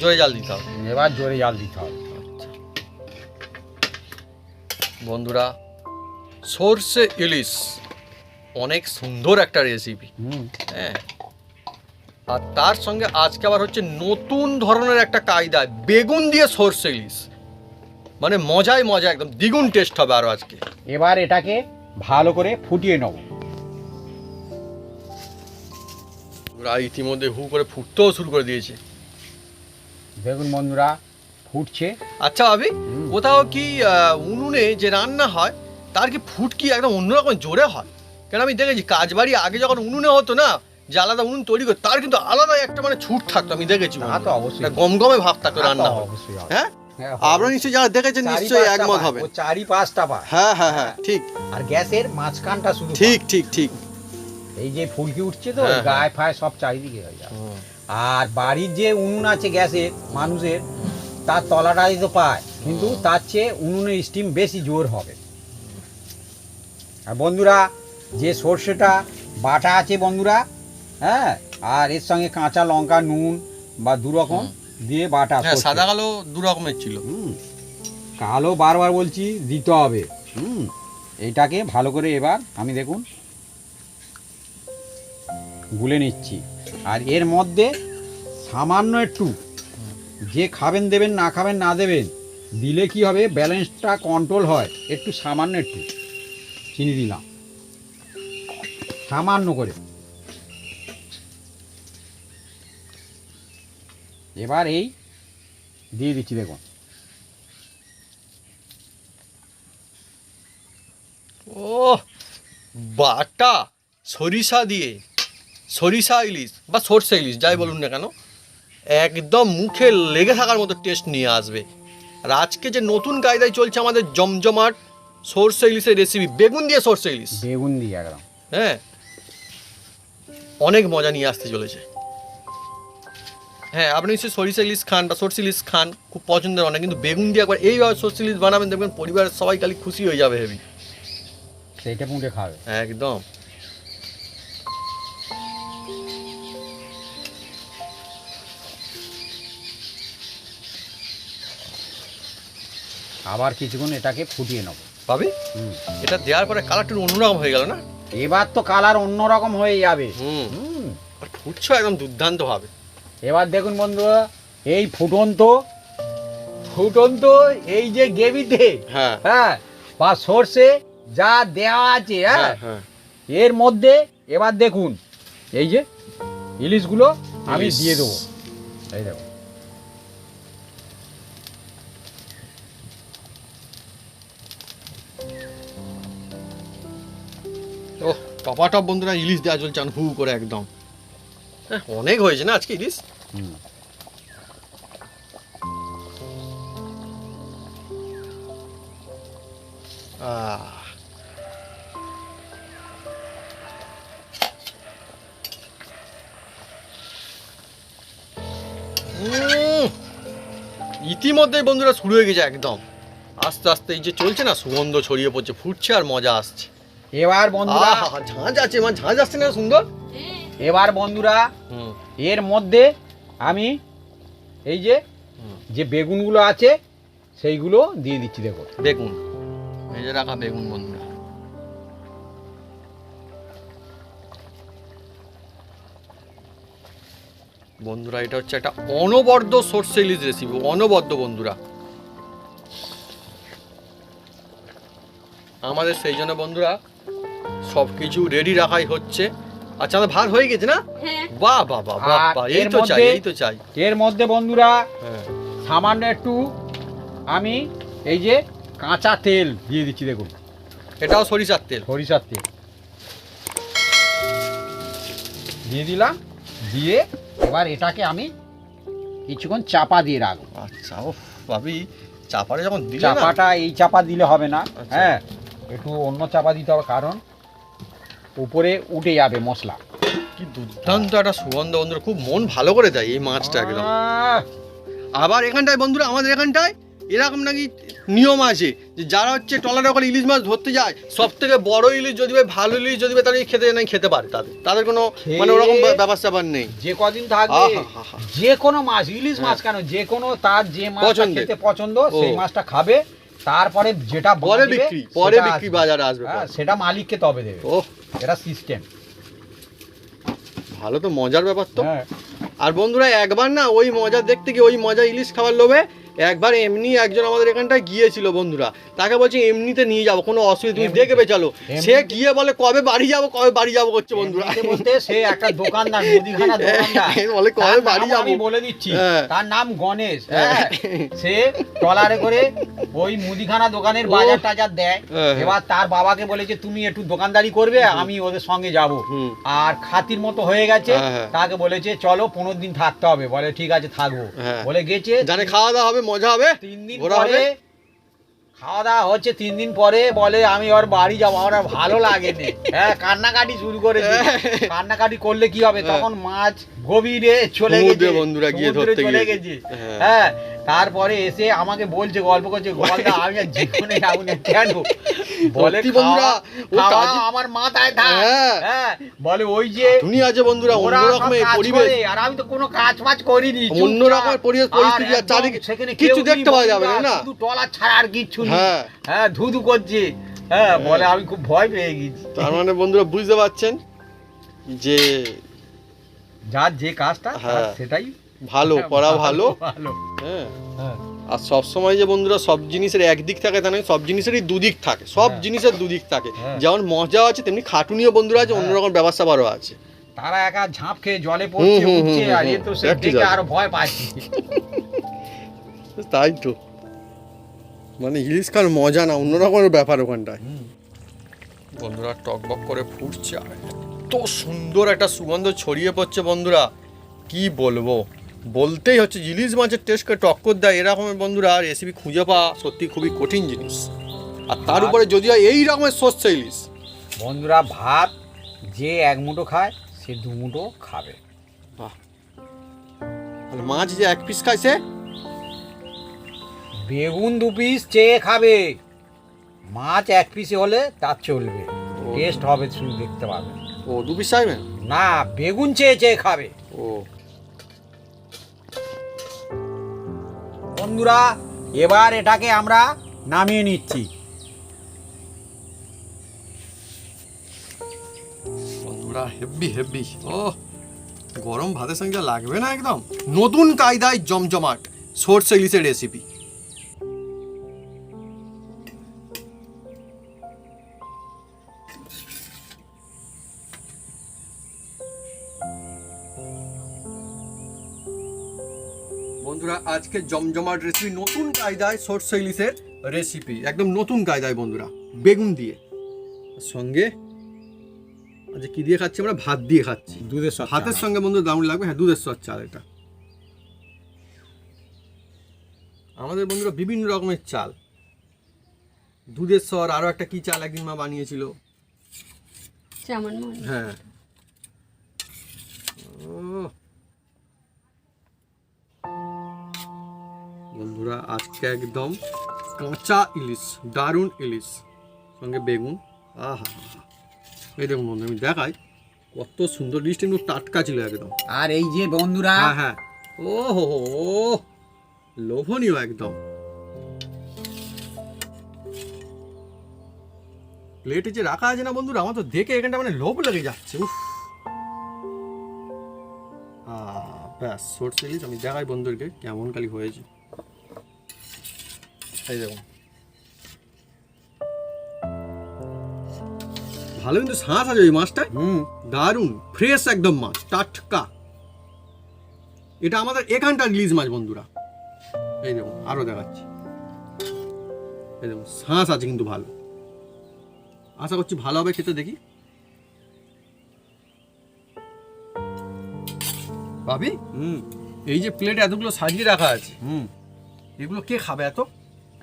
জোরে জাল দিতে হবে। এবার জোরে জাল দিতে হবে। বন্ধুরা, সর্ষে ইলিশ অনেক সুন্দর একটা রেসিপি। হ্যাঁ, আর তার সঙ্গে আজকে আবার হচ্ছে নতুন ধরনের একটা কায়দা, বেগুন দিয়ে সর্ষে ইলিশ, মানে মজাই মজা, একদম দ্বিগুণ টেস্ট হবে আরও আজকে। এবার এটাকে ভালো করে ফুটিয়ে নেব। ইতিমধ্যে হু করে ফুটতেও শুরু করে দিয়েছে। দেখুন বন্ধুরা ফুটছে। আচ্ছা ভাবি, কোথাও কি উনুনে যে রান্না হয় তার কি ফুট কি একদম অন্যরকম জোরে হয়? কেন আমি দেখেছি কাজবাড়ি আগে যখন উনুনে হতো না, যে আলাদা উনুন তৈরি করে, তার কিন্তু আলাদা একটা মানে ছুট থাকতো, আমি দেখেছি। তা তো অবশ্যই, গমগমে ভাব থাকতো রান্না। অবশ্যই। হ্যাঁ, আপনারা নিশ্চয়ই যারা দেখেছেন নিশ্চয়ই একমত হবে। চারি পাঁচটা পা। হ্যাঁ হ্যাঁ হ্যাঁ, ঠিক। আর গ্যাসের মাঝখানটা শুধু ঠিক ঠিক ঠিক। এই যে ফুলকি উঠছে তো, হ্যাঁ, গায়ে ফায়ে সব চারিদিকে হয়ে যায়। আর বাড়ির যে উনুন আছে গ্যাসের মানুষের, তার তলাটাই তো পায়, কিন্তু তার চেয়ে উনুনের স্টিম বেশি জোর হবে। আর বন্ধুরা, যে সর্ষেটা বাটা আছে বন্ধুরা, হ্যাঁ, আর এর সঙ্গে কাঁচা লঙ্কা, নুন বা দু রকম দিয়ে বাটা। হ্যাঁ, সাদা কালো দু রকমের ছিল। কালো বারবার বলছি দিতে হবে। এইটাকে ভালো করে এবার আমি দেখুন গুলে নিচ্ছি। আর এর মধ্যে সামান্য একটু, যে খাবেন দেবেন, না খাবেন না দেবেন, দিলে কি হবে ব্যালেন্সটা কন্ট্রোল হয়। একটু সামান্য একটু চিনি দিলাম, সামান্য করে। এবার এই দিয়ে দিচ্ছি দেখুন। ও বাটা সরিষা দিয়ে, সরিষা ইলিশ বা সর্ষে ইলিশ যাই বলুন না কেন, একদম মুখে লেগে থাকার মতো টেস্ট নিয়ে আসবে। আর আজকে যে নতুন কায়দায় চলছে আমাদের জমজমাট সর্ষে ইলিশের রেসিপি, বেগুন দিয়ে সর্ষে ইলিশ। বেগুন দিয়ে একদম, হ্যাঁ, অনেক মজা নিয়ে আসতে চলেছে। হ্যাঁ, আপনি নিশ্চয়ই সরিষা ইলিশ খান বা সর্ষে ইলিশ খান, খুব পছন্দের অনেক, কিন্তু বেগুন দিয়ে একবার এইভাবে সর্ষে ইলিশ বানাবেন, দেখবেন পরিবারের সবাই খালি খুশি হয়ে যাবে হেবি। সেইটা পুঁটে খাবে একদম। আবার কিছুক্ষণ এটাকে ফুটিয়ে নেবো। ভাবি, এটা দেওয়ার পরে কালারটা অন্যরকম হয়ে গেল না? এবার তো কালার অন্যরকম হয়ে যাবে। আর ফুটছো একদম দুর্দান্ত হবে। এবার দেখুন বন্ধুরা, এই ফুটন্ত এই যে গ্রেভিতে, হ্যাঁ হ্যাঁ, বা সর্ষে যা দেওয়া আছে, হ্যাঁ, হ্যাঁ, এর মধ্যে এবার দেখুন এই যে ইলিশগুলো আমি ইলিশ দিয়ে দেবো। এই দেখো, ওহ টপাটপ বন্ধুরা, ইলিশ দেওয়া চলছে হু করে একদম। হ্যাঁ, অনেক হয়েছে না আজকে ইলিশ। ইতিমধ্যে বন্ধুরা শুরু হয়ে গেছে একদম, আস্তে আস্তে এই যে চলছে না, সুগন্ধ ছড়িয়ে পড়ছে, ফুটছে আর মজা আসছে। এবার বন্ধুরা, ঝাঁঝ আছে, মানে ঝাঁঝ আসছে না সুন্দর। এবার বন্ধুরা এর মধ্যে আমি এই যে বেগুনগুলো আছে সেইগুলো দিয়ে দিচ্ছি। দেখো বেগুন, এই যে রাখা বেগুন বন্ধুরা। বন্ধুরা, এটা হচ্ছে একটা অনবদ্য সর্ষে ইলিশ রেসিপি, অনবদ্য বন্ধুরা। আমাদের সেই জন্য বন্ধুরা সব কিছু রেডি রাখাই হচ্ছে, আচ্ছা আমাদের ভাত হয়ে গেছে না? হ্যাঁ বাহ বাহ বাহ বাহ আর বাহ, এই এর তো চাই মধ্যে- এই তো চাই। এর মধ্যে বন্ধুরা হ্যাঁ সামান্য একটু আমি এই যে কাঁচা তেল দিয়ে দিচ্ছি, দেখুন এটাও সরিষার তেল। সরিষার তেল দিয়ে দিলাম, দিয়ে এবার এটাকে আমি কিছুক্ষণ চাপা দিয়ে রাখবো। আচ্ছা ও ভাবি চাপাটা যখন দিলে না, চাপাটা এই চাপা দিলে হবে না, আচ্ছা। হ্যাঁ একটু অন্য চাপা দিতে হবে, কারণ উপরে উঠে যাবে মশলা। কি দুর্দান্ত একটা সুগন্ধ বন্ধুরা, খুব মন ভালো করে দেয় এই মাছটা একদম। আহ, আবার এখানটায় বন্ধুরা আমাদের এখানটায় এরকম নাকি নিয়ম আছে যে যারা হচ্ছে ট্রলারে করে ইলিশ মাছ ধরতে যায়, সব থেকে বড় ইলিশ যদি পায়, ভালো ইলিশ যদি পায়, তারা খেতে নাই খেতে পারে, তাদের কোনো মানে ওরকম ব্যাপার স্যাপার নেই। যে কদিন থাকবে আহা। যে কোনো মাছ, ইলিশ মাছ কেন, যে কোনো তার যে মাছ পছন্দের। খেতে পছন্দ সেই ও। মাছটা খাবে, তারপরে যেটা পরে বাঁচবে, পরে সেটা বিক্রি আসবে। বাজারে আসবে হ্যাঁ, পরে। সেটা মালিককে তবে দেবে, ও এটা সিস্টেম। ভালো তো, মজার ব্যাপার তো। হ্যাঁ আর বন্ধুরা একবার না ওই মজা দেখতে গিয়ে, ওই মজা ইলিশ খাবার লোভে একবার এমনি একজন আমাদের এখানটায় গিয়েছিল বন্ধুরা, তাকে বলছে এমনিতে নিয়ে যাবো, কোনো অসুবিধা, তুমি দেখবে চলো। সে গিয়ে বলে কবে বাড়ি যাবো করছে বন্ধুরা। এমনিতে বলতে সে একটা দোকানদার, মুদিখানা দোকানদার, বলে কবে তার বাড়ি নাম যাবো। আমি বলে দিচ্ছি, হ্যাঁ। তার নাম গণেশ। হ্যাঁ, সে ট্রলারে করে ওই মুদিখানা দোকানের বাজার টাজার দেয়। হ্যাঁ। এবার তার বাবাকে বলেছে তুমি একটু দোকানদারি করবে, আমি ওদের সঙ্গে যাব। হুম। আর খাতির মতো হয়ে গেছে, হ্যাঁ। তাকে বলেছে চলো 15 দিন থাকতে হবে, বলে ঠিক আছে থাকবো। হ্যাঁ। বলে গেছে, জানে খাওয়া দাওয়া হবে, মজা হবে, 3 দিন ঘোরা পরে হবে। খাওয়া দাওয়া হচ্ছে, 3 দিন পরে বলে আমি ওর বাড়ি যাবো, আমার আর ভালো লাগেনি। হ্যাঁ, কান্নাকাটি শুরু করেছে। কান্নাকাটি করলে কি হবে, তখন মাছ গভীরে চলে সমুদ্রে গেছে, বন্ধুরা গিয়ে সমুদ্রে ধরতে চলে গিয়েছে। গেছে। হ্যাঁ। হ্যাঁ, তারপরে এসে আমাকে বলছে, গল্প করছে, গোপালদা আমি আর জীবনে যাবো না। কেন? বলে সত্যি বন্ধুরা, ও খাওয়া কাজে- আমার মাথায় থাক। হ্যাঁ। হ্যাঁ, বলে ওই যে দুনিয়া আছে বন্ধুরা, ওরা সব অন্যরকমের কাজ পরিবেশ, করে, আর আমি তো কোনো কাজ ফাজ করিনি, অন্য চুপচাপ। রকমের পরিবেশ আর পরিস্থিতি, আর একদম চারিদিকে সেখানে কিচ্ছু কেউ দেখতে নেই পাওয়া যাবে না, বন্ধুরা, না? শুধু ট্রলার ছাড়া আর কিচ্ছু নেই। হ্যাঁ। হ্যাঁ, ধুধু করছে। হ্যাঁ, বলে আমি খুব ভয় পেয়ে গেছি। তার মানে বন্ধুরা বুঝতে পারছেন যে যার যে কাজটা তার হ্যাঁ। সেটাই ভালো করা ভালো। ভালো। হ্যাঁ, হ্যাঁ, আর সব সময় যে বন্ধুরা সব জিনিসের একদিক থাকে তা নয়, সব জিনিসেরই দুদিক থাকে, সব হ্যাঁ। জিনিসের দুদিক থাকে। হ্যাঁ। যেমন মজা আছে তেমনি খাটুনিও বন্ধুরা আছে, হ্যাঁ। অন্যরকম ব্যবস্থা আরও আছে। তারা একা ঝাঁপ খেয়ে জলে পড়ছে, হুম, হুম, উঠছে, হুম, আর এ হুম, তো সে একটু দেখে যাবে। আরো ভয় পাচ্ছে। তাই তো, মানে ইলিশ খাওয়ার মজা না অন্যরকমের ব্যাপার ওখানটায়। বন্ধুরা টকবক করে ফুটছে, আর এত সুন্দর একটা সুগন্ধ ছড়িয়ে পড়ছে বন্ধুরা, কি বলবো, বলতেই হচ্ছে ইলিশ মাছের টেস্টকে টক্কর দেয় এরকমের বন্ধুরা রেসিপি খুঁজে পাওয়া সত্যি খুবই কঠিন জিনিস। আর তার উপরে যদি হয় এই রকমের সর্ষে ইলিশ, বন্ধুরা ভাত যে এক মুঠো খায় সে 2 মুঠো খাবে। আর মাছ যে এক পিস খাইছে, বেগুন 2 পিস চেয়ে খাবে, মাছ 1 পিসে হলে তার চলবে, টেস্ট হবে, শুধু দেখতে পাবে। ও 2 পিস চাইবেন? না, বেগুন চেয়ে চেয়ে খাবে। ও বন্ধুরা এবার এটাকে আমরা নামিয়ে নিচ্ছি। বন্ধুরা হেভি হেভি, ও গরম ভাতের সঙ্গে যা লাগবে না একদম, নতুন কায়দায় জমজমাট সর্ষে ইলিশের রেসিপি। বন্ধুরা আজকে জমজমাট রেসিপি, নতুন কায়দায় সর্ষে ইলিশের রেসিপি, একদম নতুন কায়দায় বন্ধুরা, বেগুন দিয়ে, সঙ্গে আচ্ছা কি দিয়ে খাচ্ছি আমরা, ভাত দিয়ে খাচ্ছি, দুধের সাথে ভাতের সঙ্গে বন্ধু দারুণ লাগবে। হ্যাঁ, দুধের সর চাল এটা, আমাদের বন্ধুরা বিভিন্ন রকমের চাল, দুধের সর, আরও একটা কি চাল একদিন মা বানিয়েছিল। যেমন মনে হ্যাঁ, ও বন্ধুরা আজকে একদম কাঁচা ইলিশ, দারুণ ইলিশ, সঙ্গে বেগুন, আহা, এই দেখুন বন্ধু আমি দেখাই কত সুন্দর, ইলিশটা কিন্তু টাটকা ছিল একদম। আর এই যে বন্ধুরা, হ্যাঁ হ্যাঁ, ও হো হো, লোভনীয় একদম। প্লেটে যে রাখা আছে না বন্ধুরা, আমার তো দেখে এখানটা মানে লোভ লেগে যাচ্ছে। উফ, ব্যাস সর্ষে ইলিশ আমি দেখাই বন্ধুদেরকে কেমন কালি হয়েছে। এই দেখুন ভালো কিন্তু শাঁস আছে ওই মাছটা, দারুণ ফ্রেশ একদম মাছ, টাটকা। এটা আমাদের এখানকার ইলিশ মাছ বন্ধুরা। এই দেখুন আরো দেখাচ্ছি, এই দেখুন শাঁস আছে কিন্তু ভালো। আশা করছি ভালো হবে খেতে, দেখি। ভাবি এই যে প্লেট এতগুলো সাজিয়ে রাখা আছে, এগুলো কে খাবে এত?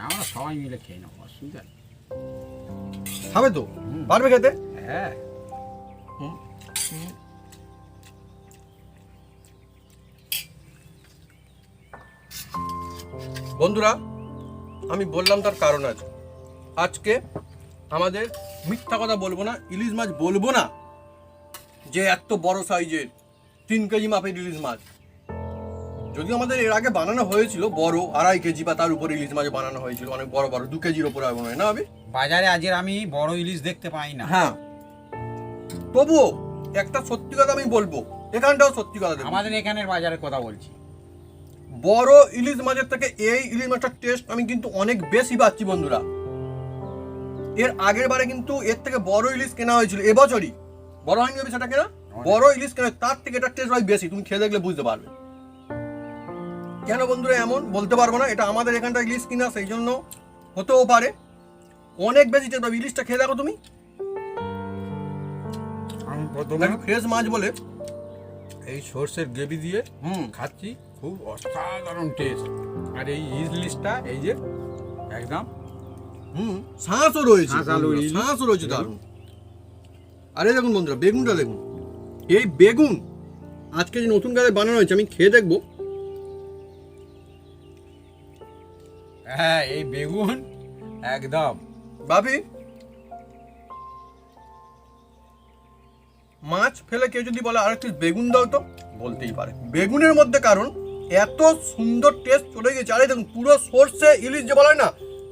আমরা সবাই মিলে খেয়ে নেবো, অসুবিধা নেই। খাবে তো? পারবে খেতে? হ্যাঁ। বন্ধুরা আমি বললাম তার কারণ আছে। আজকে আমাদের মিথ্যা কথা বলবো না, ইলিশ মাছ বলবো না যে এত বড় সাইজের 3 কেজি মাপের ইলিশ মাছ। যদিও আমাদের এর আগে বানানো হয়েছিল বড় 2.5 কেজি বা তার উপরে ইলিশ মাছ বানানো হয়েছিল, অনেক বড় বড় 2 কেজির উপরে মনে হয় না আমি বাজারে আজের আমি বড় ইলিশ দেখতে পাই না। হ্যাঁ, তবুও একটা সত্যি কথা আমি বলবো, এখানটাও সত্যি কথা দেখুন। আমাদের এখানের বাজারের কথা বলছি। বড় ইলিশ মাছের থেকে এই ইলিশ মাছটার টেস্ট আমি কিন্তু অনেক বেশি পাচ্ছি বন্ধুরা। এর আগের বারে কিন্তু এর থেকে বড় ইলিশ কেনা হয়েছিল, এবছরই বড় হয়নি সেটা কেনা, বড় ইলিশ কেনা, তার থেকে এটার টেস্ট ভাই বেশি। তুমি খেয়ে দেখলে বুঝতে পারবে কেন বন্ধুরা। এমন বলতে পারবো না, এটা আমাদের এখানটা ইলিশ কিনা সেই জন্য হতেও পারে, অনেক বেশি টেস্ট পাবে। ইলিশটা খেয়ে দেখো তুমি, আমি প্রথমে ফ্রেশ মাছ বলে এই সর্ষের গ্রেভি দিয়ে খাচ্ছি, খুব অসাধারণ টেস্ট। আর এই ইলিশটা এই যে একদম শাঁসও রয়েছে, শাঁসালো ইলিশ। শাঁসও রয়েছে দারুণ। আরে দেখুন বন্ধুরা, বেগুনটা দেখুন, এই বেগুন আজকে যে নতুন করে বানানো হয়েছে, আমি খেয়ে দেখবো। হ্যাঁ, এই বেগুন একদম ভাবি মাছ ফেলে কেউ যদি বলে আর একটু বেগুন দাও তো বলতেই পারে বেগুনের মধ্যে, কারণ এত সুন্দর টেস্ট চলে গেছে। আরে দেখুন পুরো সর্ষে ইলিশ যে বলা হয় না,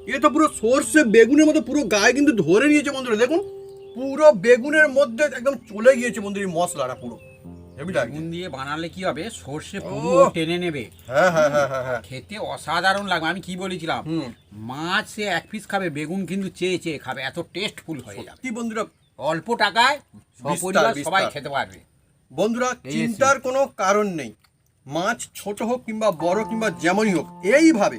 এটা তো পুরো সর্ষে বেগুনের মধ্যে পুরো গায়ে কিন্তু ধরে নিয়েছে বন্ধুরা। দেখুন পুরো বেগুনের মধ্যে একদম চলে গিয়েছে বন্ধুরা এই মশলাটা পুরো। বেগুন দিয়ে বানালে কি হবে, সর্ষে পুরো টেনে নেবে। হ্যাঁ হ্যাঁ হ্যাঁ হ্যাঁ হ্যাঁ, খেতে অসাধারণ লাগবে। আমি কি বলেছিলাম, মাছ সে এক পিস খাবে, বেগুন কিন্তু চেয়ে চেয়ে খাবে, এত টেস্টফুল হয়ে যাবে। কি বন্ধুরা, অল্প টাকায় সপরিবার সবাই খেতে পারবে বন্ধুরা। চিন্তার কোনো কারণ নেই, মাছ ছোট হোক কিংবা বড় কিংবা যেমনই হোক, এইভাবে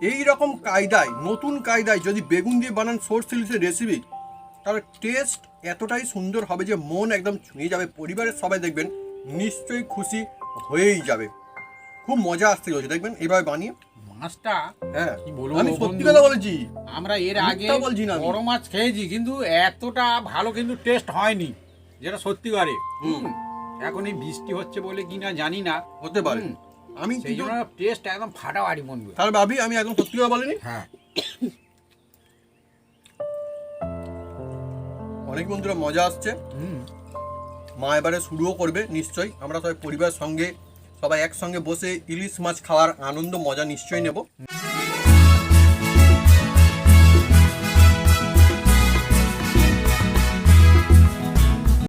এই রকম কায়দায়, নতুন কায়দায় যদি বেগুন দিয়ে বানান সর্ষে ইলিশের রেসিপি, তাহলে টেস্ট এতটাই সুন্দর হবে যে মন একদম ছুঁয়ে যাবে। পরিবারের সবাই দেখবেন নিশ্চয়ই খুশি হয়েই যাবে। খুব মজা আসতে চলেছে দেখবেন এইভাবে বানিয়ে মাছটা। হ্যাঁ কি বলবো আমি সত্যি বন্ধু, কথা বলেছি, আমরা এর আগে মিথ্যা বলছি না আমি। বড় মাছ খেয়েছি, কিন্তু এতটা ভালো কিন্তু টেস্ট হয়নি, যেটা সত্যি করে। এখন এই বৃষ্টি হচ্ছে বলে কিনা জানি না, হতে পারে। আমি সেই জন্য টেস্ট একদম ফাটাফাটি বন্ধু। তাহলে ভাবি আমি একদম সত্যি কথা বলিনি। হ্যাঁ, অনেক বন্ধুরা মজা আসছে, মা এবারে শুরুও করবে নিশ্চয়ই। আমরা সবাই পরিবারের সঙ্গে সবাই একসঙ্গে বসে ইলিশ মাছ খাওয়ার আনন্দ মজা নিশ্চয়ই নেব।